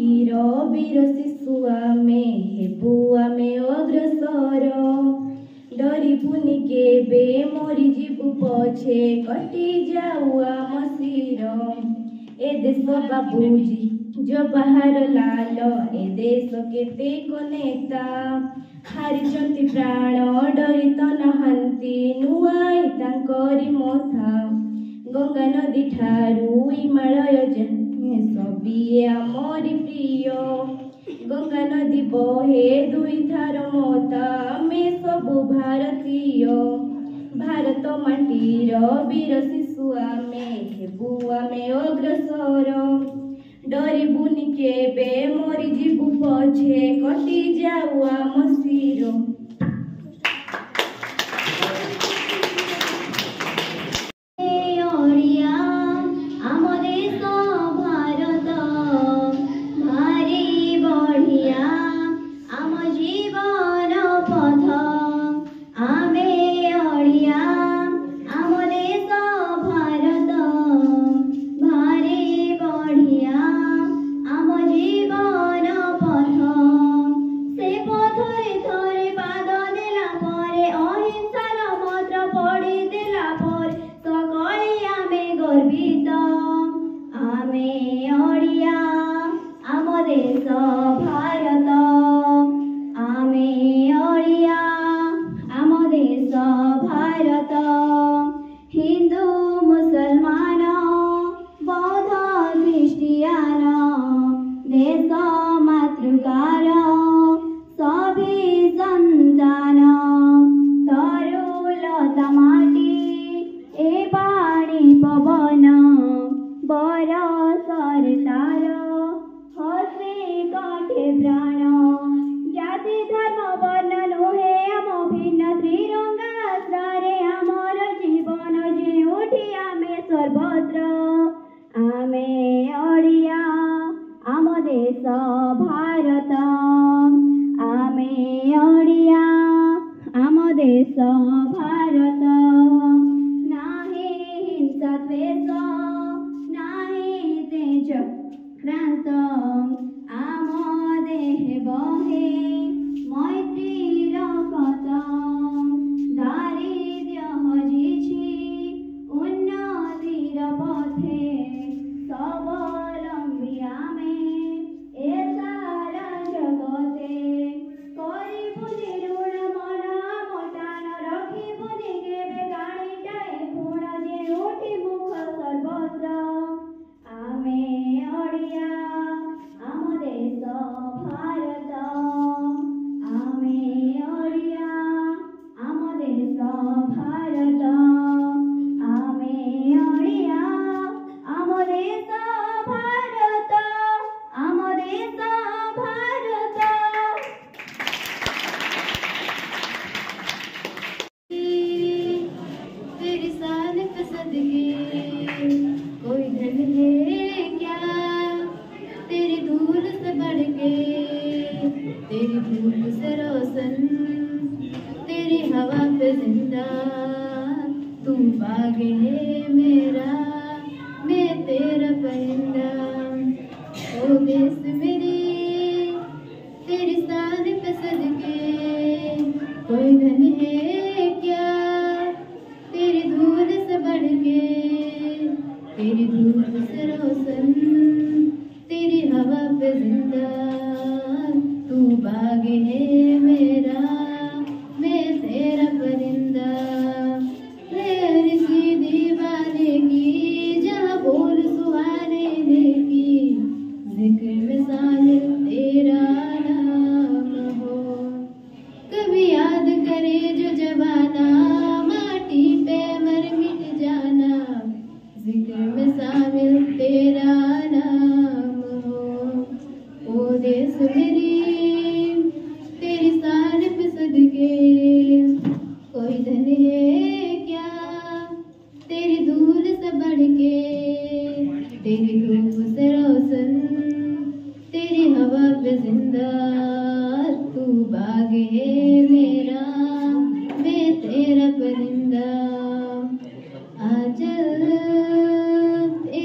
वीर शिशु आमे हेबु आमे अग्रसर डरिबुनि केबे मरि जीवु पछे कटि जाऊ आम शिर ए देश बाबूजी जवाहर लाल ए देश केतेक नेता हारिचंती प्राण डरी त नहांती नुआई तांकरी मथा गंगा नदी ठारू हिमालय सबिए आमरी प्रिय गंगा नदी बहे दुई थार मता आमे सबु भारतीय भारत माटीर वीर शिशु आमे हेबु आमे अग्रसर डरिबुनि केबे मरि जीवु पछे कटि जाऊ आम शिर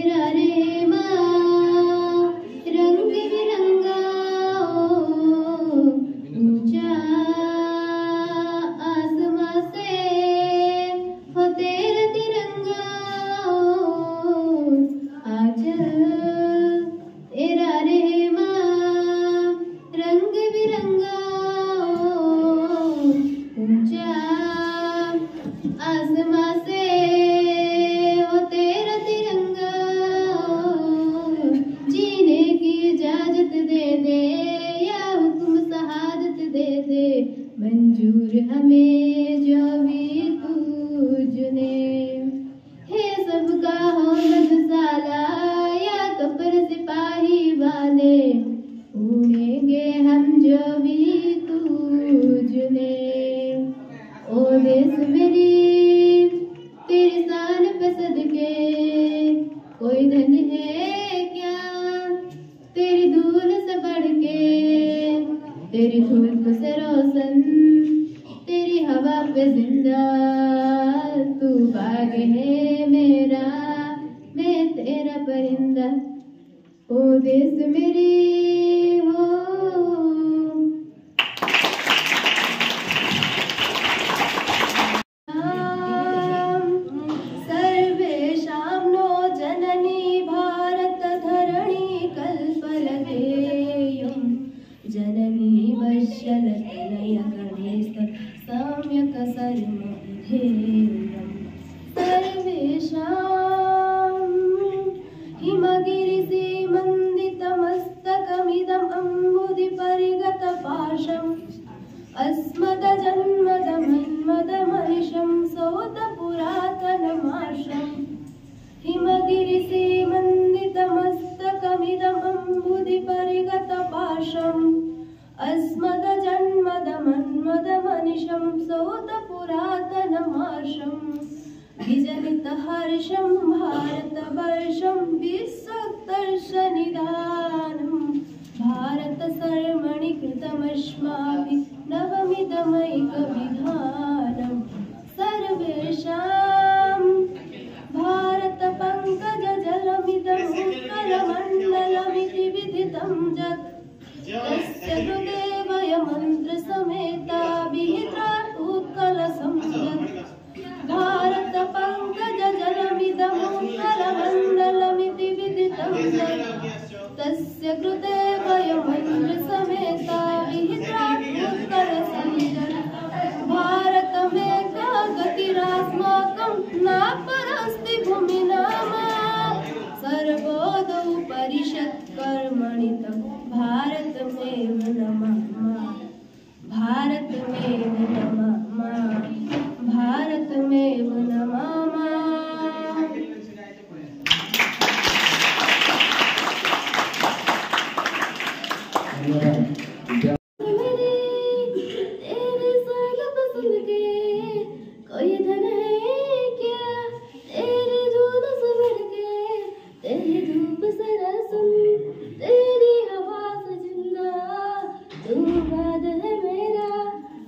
तेरा रे माँ रंग बिरंग फूल से बढ़ के, तेरी धूप से रोशन, तेरी हवा पे जिंदा, तू बाग है मेरा, मैं तेरा परिंदा। ओ देश मेरी हो। सर्वेषां नो जननी भारत धरणी कल्पलतेयं, जननी वत्सलतनय गणेश सम्यक् सर्वविधेयं। सर्वेषां हिमगिरिसीमन्दितमस्तकमिदम् अम्बुधिपरिगतपाशम्, अस्मदजन्मदमन्मदमनिशं सोतपुरातनमाशम्। हिमगिरिसीमन्दितमस्तकमिदम् अम्बुधिपरिगतपाशम्, अस्मदजन्मदमन्मदमनिशं सोतपुरातनमाशम्। विजनितहर्षं भारतवर्षं विश्वदर्शनिदानं, भारतसर्वणि कृतमस्माभिः नवमिदमैकविधानम्। सर्वेषां भारतपङ्कजजलमिदमुत्कलमण्डलमिति विदितं यत्, तस्य कृते वयमन्त्रसमेता विहिता उत्कलसंयत्। भारतपङ्कजजलमिदमुत्कलमण्डलमिति विदितं यत्, तस्य कृते वयमन्त्रसमेता विहिता उत्कलसंयत्। भारतमेका गतिरास्माकं नापरस्ति भूमिनामा, सर्वोदौ परिषत्कर्मणि तं भारतमेव नमामः, भारतमेव नमामः, भारतमेव नमामः। तेरे स्वर्ग पसंद के कोई धन है क्या, तेरे दूध से बढ़ के, तेरी धूप से रसम, तेरी हवा से जिंदा, तू बादल है मेरा,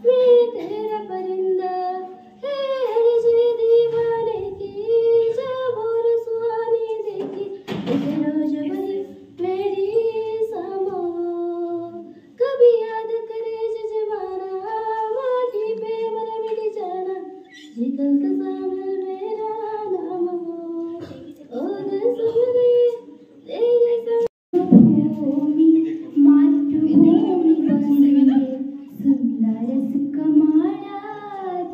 मैं तेरा परिंदा। है हर्षी दीवाने की जब और सुहानी देखी, इसे रोज बनी मेरी सामो। कभी याद करे जजमाना, माटी पे मन मिट जाना, शीतल का सामल मेरा नाम हो। ओ देश मेरे तेरे भूमि मातृभूमि वंदे, सुंदर सुकमाला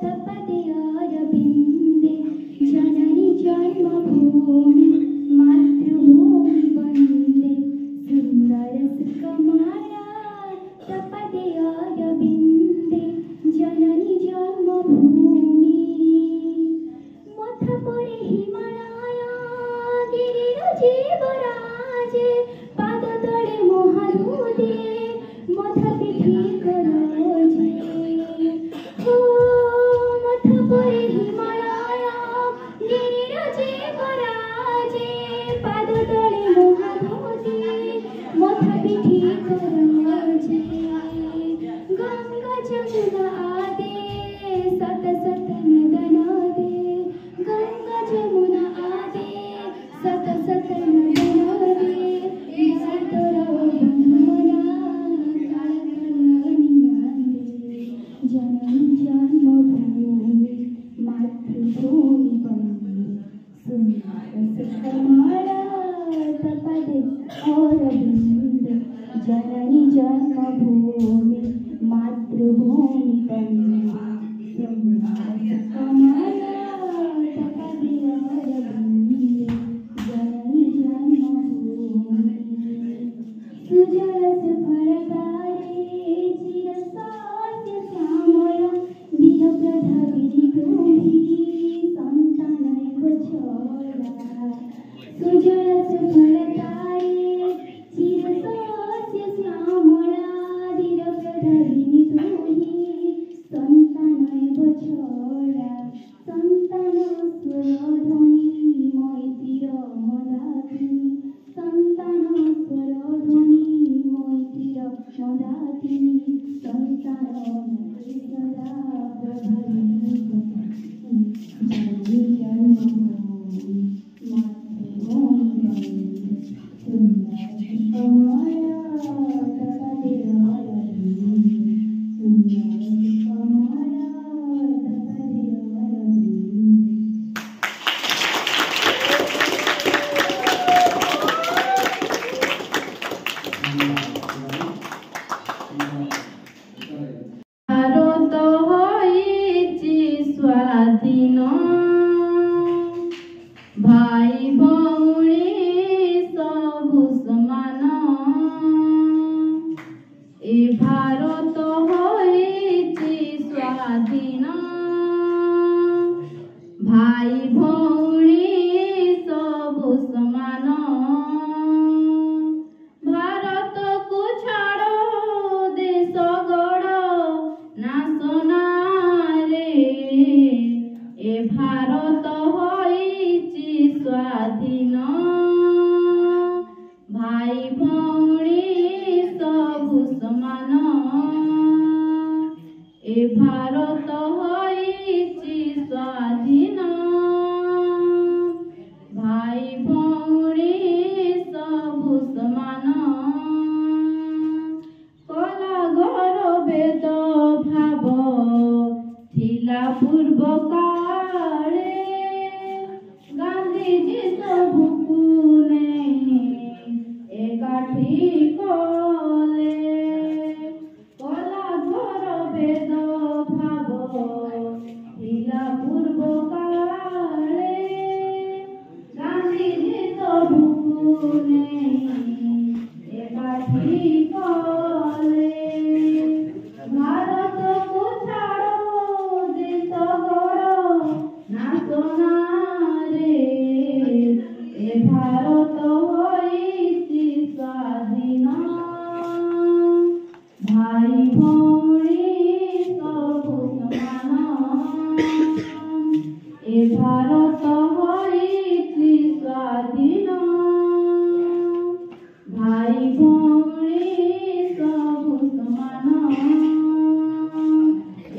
तपते अरविंदे, जननी जन्मभूमि मातृभूमि वंदे, सुंदर सुकमाला तपते अरविंदे, जननी जन्मभूमि। मथा परे हिमालय गिरिर जीवराजे, पाद तले महानदी, मथा पिठी करोजे। ओ मथा परे हिमालय गिरिर जीवराजे, पाद तले महानदी, मथा पिठी करोजे। गंगा जमुना आदे सत सत नदन दे, गंगा जमुना आदे सत सत नदन दे, तोरा बंधना कालकलनी नांदे, जननी जन्मभूमि मातृभूमि वंदे, सुंदर सुकमाला तपते अरविंदे, जननी जन्मभूमि मातृभूमि वंदे, सुंदर सुकमाला तपते अरविंदे, जननी जन्मभूमि। सुजल सुफलदायी चिरस्थायी श्यामला, दीनप्रधारिणी तुम्ही संतानाय छोड़ा। सुजल सुफलदायी चिरस्थायी श्यामला, दीनप्रधारिणी तुम्ही संतानाय छोड़ा। संतान स्वरध्वनि मैतिर मदाकिनी, संतान स्वरध्वनि ଭାରତ ହୋଇଛି ସ୍ୱାଧୀନ, ଭାଇ ଭଉଣୀ ସବୁ ସମାନ। ଏ ଭାରତ ହୋଇଛି ସ୍ୱାଧୀନ, ଭାଇ ଭଉଣୀ ସବୁ ସମାନ। ଭାରତକୁ ଛାଡ଼ ଦେଶ ଗଡ଼ ନା সোনারে, এ ভারত হইছি স্বাধীন, ভাই ভৌণী সবু সমান। এ ভারত হইছি স্বাধীন, ভাই ভৌণী সবু সমান। কলা গৌরবেদ ভাব ଥିଲା ପୂର୍ବ କାଳେ, ଗାନ୍ଧୀଜୀ ସବୁକୁ ନେଇ ଏକାଠି କଲେ। କଲା ଗୌରବେଦ ଭାବ ଥିଲା ପୂର୍ବ କାଳେ, ଗାନ୍ଧୀଜୀ ସବୁକୁ ନେଇ ଏକାଠି କଲେ। ଭାରତକୁ ଛାଡ଼ ଦେଶ ଗଡ଼ ନା সোনারে, এ ଭାରତ ହୋଇଛି ସ୍ୱାଧୀନ, ଭାଇ ଭଉଣୀ ସବୁ ସମାନ। ଏ ଭାରତ ହୋଇଛି ସ୍ୱାଧୀନ, ଭାଇ ଭଉଣୀ ସବୁ ସମାନ।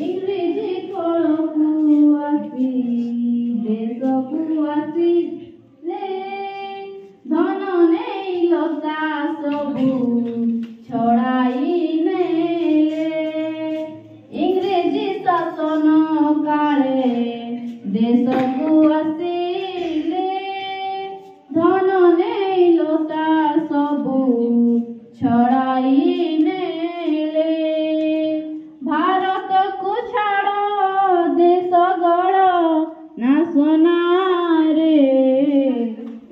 ଇଂରେଜୀ କଳକୁ ଆସି ଦେଶକୁ ଆସିଲେ, ଧନ ନେଇ ଲତା ସବୁ ଛଡ଼ାଇ ନେଲେ। ଇଂରେଜୀ ଶାସନ କାଳେ ଦେଶକୁ ଆସିଲେ, ଧନ ନେଇ ଲତା ସବୁ ଛଡ଼ାଇ ନେଲେ। ଭାରତକୁ ଛାଡ଼ ଦେଶ ଗଡ଼ ନା সোনারে,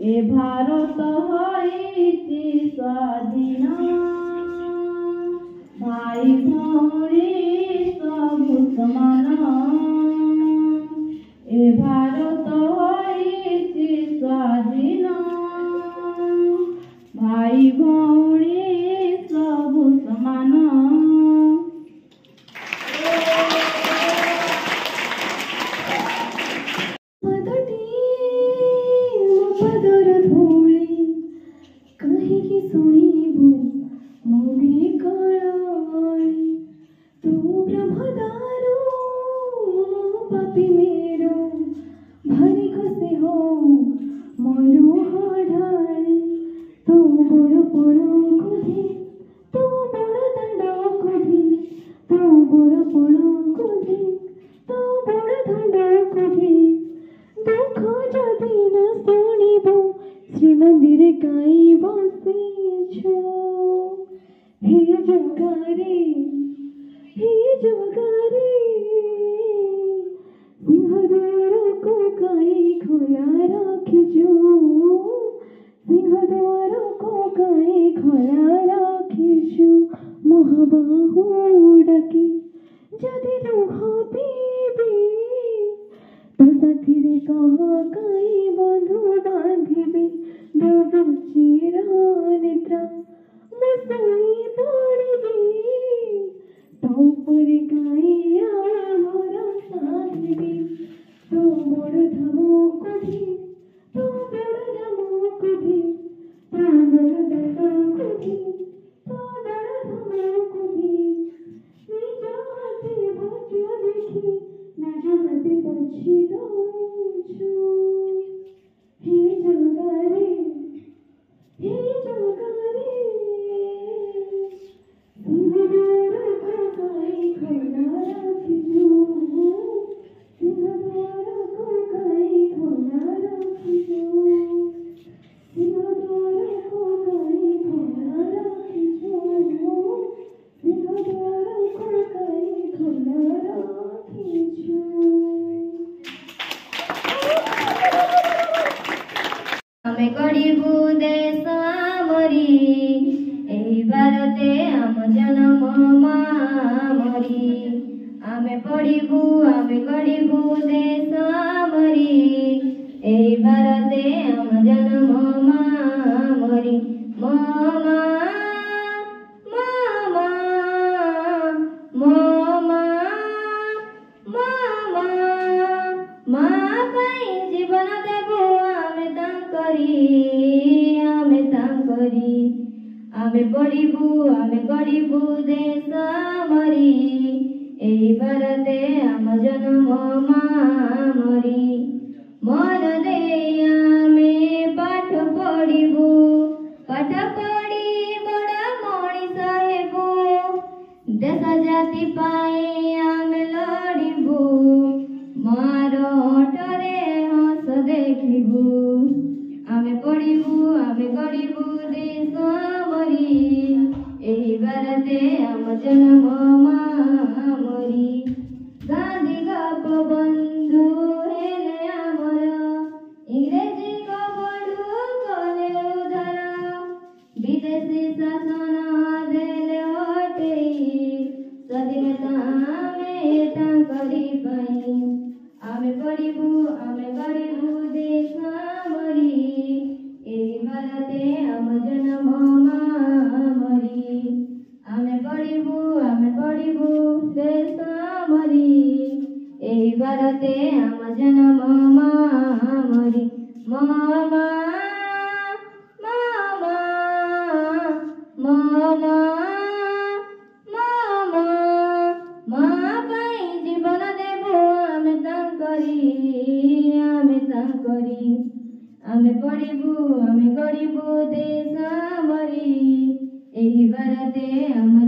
এ ଭାରତ ହୋଇଛି ସ୍ୱାଧୀନ, ଭାଇ ଭଉଣୀ ସବୁ ସମାନ। ଏ ଭାରତ ହୋଇଛି ସ୍ୱାଧୀନ, ଭାଇ ଭଉଣୀ ସବୁ ସମାନ। ପଦର ଧୂଳି କାହିଁକି ଶୁଣିବୁ ମୋ ବିକଳ, ତୁ ବ୍ରହ୍ମଦାରୁ ପାପି मेरो, ଭାରି ଖୁସି ହଉ ମୋର ଢାଳି। ତୁ ବଡ଼ ପଣକୁ ଧି, ତୁ ବଡ଼ ଦାଣ୍ଡକୁ ଧି, ତୁ ବଡ଼ ପଣକୁ ଧି, ତୁ ବଡ଼ ଦାଣ୍ଡକୁ ଧି। ଦୁଃଖ ଯଦି ନ ଶୁଣିବୁ ଶ୍ରୀମନ୍ଦିରେ କାଇଁ ବସିଛୁ? ହେ ଜଗାରେ, ହେ ଜଗାରେ, ସିଂହଦ୍ୱାରକୁ କାଇଁ ଖୋଲା ରଖିଛୁ? ସିଂହଦ୍ୱାରକୁ କାଇଁ ଖୋଲା ରଖିଛୁ? ମହାବାହୁ ଡାକି ଯଦି ଲୁହ ପିଇବି, ତୋ ସାଥିରେ କହ କାଇଁ ବନ୍ଧୁ ବାନ୍ଧିବି? ଦେବୁ ଚିର ନିଦ୍ରା ମୁଁ ଶୋଇ ପଡ଼ିବି, ତୋ ଉପରେ କାଇଁ ଆଳମ୍ବର ସାଧିବି? ତୋ ବଡ଼ ଧାମକୁ ଧି, ତୋ ବଡ଼ ଧାମକୁ ଧି, ତୋ ବଡ଼ ଦାଣ୍ଡକୁ ଧି, ତୋ ବଡ଼ ଧାମକୁ ଧି। ନିଜ ଭାରତେ ଆମ ଜନମ ମରି ଆମେ ପଢ଼ିବୁ ଆମେ ଗଢ଼ିବୁ ଦେଶ ମରି ଏହି ଭାରତେ ଆମ ଜନମ ମରି ମୋ ମା ମା ପାଇଁ ଜୀବନ ଦେବୁ ଆମେ ତାଙ୍କରି ଆମେ ପଢ଼ିବୁ ଆମେ ଗଢ଼ିବୁ ଦେଶ ମରି ଏହି ଭାରତେ ଆମ ଜନମ ମରି ମନ ଦେଇ ଆମେ ପାଠ ପଢ଼ିବୁ ପାଠ ପଢ଼ି ବଡ଼ ମଣିଷ ହେବୁ ଦେଶ ଜାତି ପାଇଁ ଆମେ ଲଢ଼ିବୁ ମାର ଓଠରେ ହସ ଦେଖିବୁ ଆମେ ପଢ଼ିବୁ ଆମେ ଗଢ଼ିବୁ ଦେଶ ମରି ଏହି ଭାରତେ ଆମ ଜନମ ମରି ଗାନ୍ଧୀ ଗୋପବନ୍ଧୁ ହେଲେ ଆମର ଇଂରେଜୀ କବଳୁ କଲେ ଉଦ୍ଧାର ବିଦେଶୀ ଶାସନ ଦେଲେ ହଟେଇ ସ୍ୱାଧୀନତା ଆମେ ତାଙ୍କରି ପାଇଁ ଆମେ ପଢ଼ିବୁ ଆମେ ଗଢ଼ିବୁ ଦେଶ ମରି ଏହି ଭାରତେ ଆମ ଜନମ ମରି ଆମେ ପଢ଼ିବୁ ଦେଶ ମରି ଏହି ଭାରତେ ଆମ ଜନମ ମରି ମୋ ମା ମା ପାଇଁ ଜୀବନ ଦେବୁ ଆମେ ତାଙ୍କରି ଆମେ ପଢ଼ିବୁ ଆମେ ଗଢ଼ିବୁ ଦେଶ ମରି ଏହି ଭାରତେ ଆମ